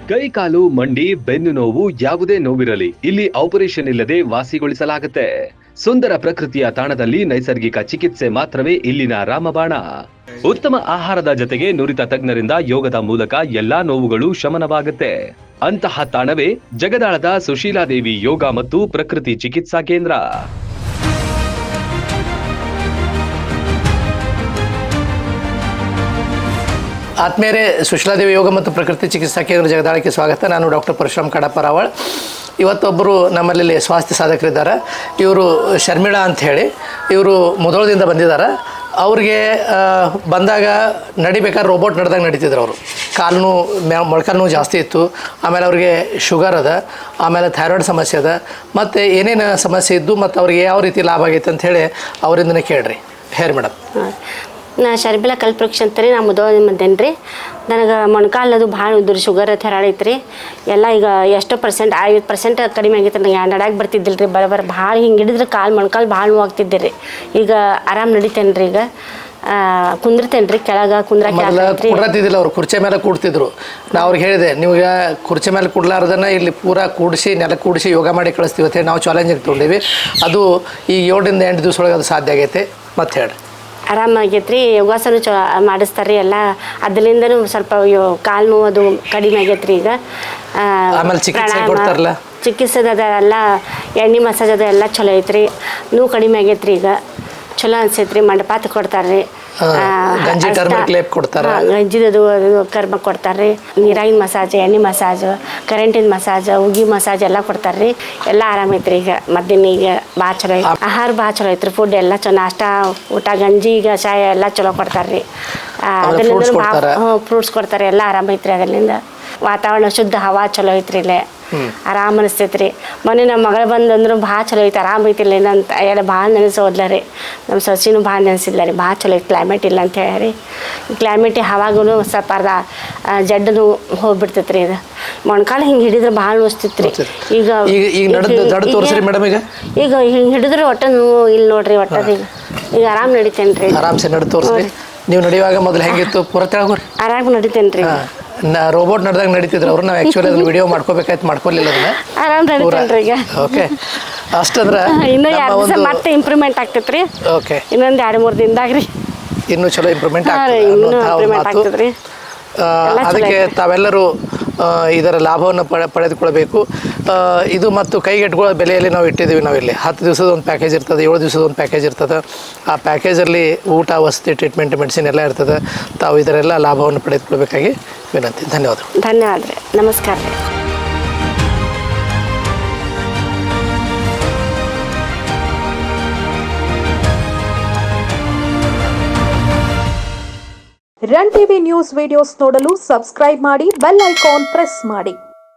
ಕೈ ಕಾಲು ಮಂಡಿ ಬೆನ್ನು ನೋವು ಯಾವುದೇ ನೋವಿರಲಿ ಇಲ್ಲಿ ಆಪರೇಷನ್ ಇಲ್ಲದೆ ವಾಸಿಗೊಳಿಸಲಾಗುತ್ತೆ. ಸುಂದರ ಪ್ರಕೃತಿಯ ತಾಣದಲ್ಲಿ ನೈಸರ್ಗಿಕ ಚಿಕಿತ್ಸೆ ಮಾತ್ರವೇ ಇಲ್ಲಿನ ರಾಮಬಾಣ. ಉತ್ತಮ ಆಹಾರದ ಜೊತೆಗೆ ನುರಿತ ತಜ್ಞರಿಂದ ಯೋಗದ ಮೂಲಕ ಎಲ್ಲಾ ನೋವುಗಳು ಶಮನವಾಗುತ್ತೆ. ಅಂತಹ ತಾಣವೇ ಜಗದಾಳದ ಸುಶೀಲಾದೇವಿ ಯೋಗ ಮತ್ತು ಪ್ರಕೃತಿ ಚಿಕಿತ್ಸಾ ಕೇಂದ್ರ. ಆತ್ಮೀಯರೇ, ಸುಶೀಲಾದೇವಿ ಯೋಗ ಮತ್ತು ಪ್ರಕೃತಿ ಚಿಕಿತ್ಸಾ ಕೇಂದ್ರ ಜಗದಾಳಕ್ಕೆ ಸ್ವಾಗತ. ನಾನು ಡಾಕ್ಟರ್ ಪರಶುರಾಮ್ ಕಡಪರಾವಳ್. ಇವತ್ತೊಬ್ಬರು ನಮ್ಮಲ್ಲಿ ಸ್ವಾಸ್ಥ್ಯ ಸಾಧಕರಿದ್ದಾರೆ. ಇವರು ಶರ್ಮಿಳಾ ಅಂಥೇಳಿ, ಇವರು ಮುಧೋಳದಿಂದ ಬಂದಿದ್ದಾರೆ. ಅವ್ರಿಗೆ ಬಂದಾಗ ನಡಿಬೇಕಾದ್ರೆ ರೋಬೋಟ್ ನಡೆದಾಗ ನಡೀತಿದ್ರು. ಅವರು ಕಾಲು ಮೊಳಕಾಲು ನೋವು ಜಾಸ್ತಿ ಇತ್ತು. ಆಮೇಲೆ ಅವ್ರಿಗೆ ಶುಗರ್ ಅದ, ಆಮೇಲೆ ಥೈರಾಯ್ಡ್ ಸಮಸ್ಯೆ ಅದ, ಮತ್ತು ಏನೇನು ಸಮಸ್ಯೆ ಇದ್ದು ಮತ್ತು ಅವ್ರಿಗೆ ಯಾವ ರೀತಿ ಲಾಭ ಆಗೈತೆ ಅಂಥೇಳಿ ಅವರಿಂದನೇ ಕೇಳ್ರಿ. ಹೇಳಿ ಮೇಡಮ್. ನಾ ಶರ್ಮಿಳಾ ಕಲ್ಪವೃಕ್ಷ ಅಂತಾರೆ. ನಾ ಮುಧೋಳದಿಂದ ಬಂದೇನೆ ರೀ. ನನಗೆ ಮೊಣಕಾಲು ಅದು ಭಾಳ ಉದ್ರಿ, ಶುಗರ್ ಥೈರಾಯ್ಡ್ ಐತ್ರಿ. ಎಲ್ಲ ಈಗ ಎಷ್ಟೋ ಪರ್ಸೆಂಟ್ 50% ಕಡಿಮೆ ಆಗೈತೆ. ನನಗೆ ನಡ್ಯಾಕೆ ಬರ್ತಿದ್ದಿಲ್ಲ ರೀ. ಬರೋಬ್ಬರ ಭಾಳ ಹಿಂಗೆ ಹಿಡಿದ್ರೆ ಮೊಣಕಾಲು ಭಾಳ ನೋವು ಆಗ್ತಿದ್ದೆ ರೀ. ಈಗ ಆರಾಮ್ ನಡಿತೇನೆ ರೀ. ಈಗ ಕುಂದಿರ್ತೇನೆ ರೀ. ಕೆಳಗೆ ಕುಂದ್ರತಿದ್ದಿಲ್ಲ. ಅವ್ರು ಕುರ್ಚಿ ಮೇಲೆ ಕೂಡ್ತಿದ್ರು. ನಾ ಅವ್ರಿಗೆ ಹೇಳಿದೆ, ನಿಮ್ಗೆ ಕುರ್ಚಿ ಮೇಲೆ ಕೂಡ್ಲಾರ್ದನ್ನ ಇಲ್ಲಿ ಪೂರಾ ಕೂಡಿಸಿ ನೆಲ ಕೂಡಿಸಿ ಯೋಗ ಮಾಡಿ ಕಳಿಸ್ತೀವಿ ಅಂತ ನಾವು ಚಾಲೆಂಜಿಗೆ ತೊಗೊಂಡೀವಿ. ಅದು ಈ 7 ರಿಂದ 8 ದಿವಸ ಒಳಗೆ ಅದು ಸಾಧ್ಯ ಆಗೈತೆ. ಮತ್ತೆ ಹೇಳಿ. ಆರಾಮಾಗೈತೆ ರೀ. ಯೋಗಾಸನ ಮಾಡಿಸ್ತಾರೆ ಎಲ್ಲ. ಅದರಿಂದನೂ ಸ್ವಲ್ಪ ಕಾಲು ನೋವು ಅದು ಕಡಿಮೆ ಆಗೈತೆ ರೀ. ಈಗ ಆಮೇಲೆ ಚಿಕಿತ್ಸೆ ಕೊಡ್ತಾರಲ್ಲ, ಚಿಕಿತ್ಸೆದ ಎಲ್ಲ ಎಣ್ಣೆ ಮಸಾಜ್ ಅದು ಎಲ್ಲ ಚಲೋ ಐತ್ರಿ. ನೋವು ಕಡಿಮೆ ಆಗೈತೆ ರೀ. ಈಗ ಚಲೋ ಅನ್ಸೈತ್ರಿ. ಮಂಡಪಾತ ಕೊಡ್ತಾರೆ ರೀ. ಗಂಜಿದು ಕರ್ಮ ಕೊಡ್ತಾರೆ ರೀ. ನೀರಾಗಿನ ಮಸಾಜ್, ಎಣ್ಣೆ ಮಸಾಜ್, ಕರೆಂಟಿನ ಮಸಾಜ್, ಉಗಿ ಮಸಾಜ್ ಎಲ್ಲ ಕೊಡ್ತಾರೆ ರೀ. ಎಲ್ಲ ಆರಾಮೈತ್ರಿ. ಈಗ ಮಧ್ಯಾಹ್ನ ಈಗ ಭಾಳ ಚಲೋ ಐತಿ. ಆಹಾರ ಭಾಳ ಚಲೋ ಐತ್ರಿ. ಫುಡ್ ಎಲ್ಲ ಚಲೋ, ನಾಷ್ಟ ಊಟ, ಗಂಜಿ, ಈಗ ಚಾಯ್ ಎಲ್ಲ ಚಲೋ ಕೊಡ್ತಾರೆ ರೀ. ಅದರಿಂದ ಫ್ರೂಟ್ಸ್ ಕೊಡ್ತಾರೆ. ಎಲ್ಲ ಆರಾಮೈತ್ರಿ. ಅದರಿಂದ ವಾತಾವರಣ ಶುದ್ಧ ಹವಾ ಚಲೋ ಐತ್ರಿ. ಇಲ್ಲೇ ಆರಾಮ್ ಅನಿಸ್ತೈತೆ ರೀ. ಮೊನ್ನೆ ನಮ್ಮ ಮಗಳು ಬಂದಂದ್ರು ಭಾಳ ಚಲೋ ಐತೆ, ಆರಾಮ ಐತಿಲ್ಲ ಏನಂತ ಎಲ್ಲ ಭಾಳ ನೆನೆಸೋದ್ಲ ರೀ. ನಮ್ಮ ಸೊಸಿನೂ ಭಾಳ ನೆನೆಸಿಲ್ಲ ರೀ. ಭಾಳ ಚಲೋ ಐತೆ. ಕ್ಲೈಮೇಟ್ ಇಲ್ಲ ಅಂತ ಹೇಳಿ ಕ್ಲೈಮೇಟ್ ಹವಾಗೂ ಸ್ವಲ್ಪ ಅರ್ಧ ಜಡ್ಡನು ಹೋಗ್ಬಿಡ್ತೈತೆ ರೀ. ಇದು ಮೊಣಕಾಲು ಹಿಂಗೆ ಹಿಡಿದ್ರೆ ಭಾಳ ನೋಸ್ತಿತ್ತು ರೀ. ಈಗ ಈಗ ಹಿಂಗೆ ಹಿಡಿದ್ರೆ ಒಟ್ಟು ನೋವು ಇಲ್ಲಿ ನೋಡ್ರಿ. ಒಟ್ಟದ ಈಗ ಆರಾಮ್ ನಡಿತೇನೆ ರೀ. ಆರಾಮ್ಸೆ ನಡಿ ತೋರಿಸ್ರಿ. ನೀವು ನಡೆಯುವಾಗ ಮೊದಲು ಹೆಂಗಿತ್ತು? ಪೂರತೆಳಗೋರಿ ಆರಾಮ್ ನಡಿತೇನೆ ರೀ. ರೋಬೋಟ್ ನಡೆದಾಗ ನಡೀತಿದ್ರು ಅವ್ರು. ನಾವು ಆ್ಯಕ್ಚುಲಿ ಅದನ್ನ ವಿಡಿಯೋ ಮಾಡ್ಕೋಬೇಕಾಯ್ತು, ಮಾಡ್ಕೊಲಿಲ್ಲ ಅದನ್ನ. ಆರಾಮ್ ನಡಿತೇನೆ ರೀ. ಈಗ ಓಕೆ, ಅಷ್ಟಂದ್ರೆ ಇನ್ನೂ 2 ದಿವಸ ಮತ್ತೆ ಇಂಪ್ರೂವ್ಮೆಂಟ್ ಆಗ್ತೈತೆ ರೀ. ಓಕೆ, ಇನ್ನೊಂದು 2-3 ದಿನದಾಗ ರೀ ಇನ್ನೂ ಚಲೋ ಇಂಪ್ರೂವ್ಮೆಂಟ್ ಆಗ್ತದೆ ರೀ. ಅದಕ್ಕೆ ತಾವೆಲ್ಲರೂ ಇದರ ಲಾಭವನ್ನು ಪಡೆದುಕೊಳ್ಬೇಕು. ಇದು ಮತ್ತು ಕೈಗೆಟ್ಕೊಳ್ಳೋ ಬೆಲೆಯಲ್ಲಿ ನಾವು ಇಟ್ಟಿದ್ದೀವಿ. ನಾವಿಲ್ಲಿ 10 ದಿವಸದ ಒಂದು ಪ್ಯಾಕೇಜ್ ಇರ್ತದೆ, 7 ದಿವಸದ ಒಂದು ಪ್ಯಾಕೇಜ್ ಇರ್ತದೆ. ಆ ಪ್ಯಾಕೇಜಲ್ಲಿ ಊಟ, ವಸತಿ, ಟ್ರೀಟ್ಮೆಂಟ್, ಮೆಡಿಸಿನ್ ಎಲ್ಲ ಇರ್ತದೆ. ತಾವು ಇದರೆಲ್ಲ ಲಾಭವನ್ನು ಪಡೆದುಕೊಳ್ಬೇಕಾಗಿ ವಿನಂತಿ. ಧನ್ಯವಾದಗಳು. ಧನ್ಯವಾದ ರೀ. ನಮಸ್ಕಾರ ರೀ. ರನ್ ಟಿವಿ ನ್ಯೂಸ್ ವಿಡಿಯೋಸ್ ನೋಡಲು ಸಬ್ಸ್ಕ್ರೈಬ್ ಮಾಡಿ, ಬೆಲ್ ಐಕಾನ್ ಪ್ರೆಸ್ ಮಾಡಿ.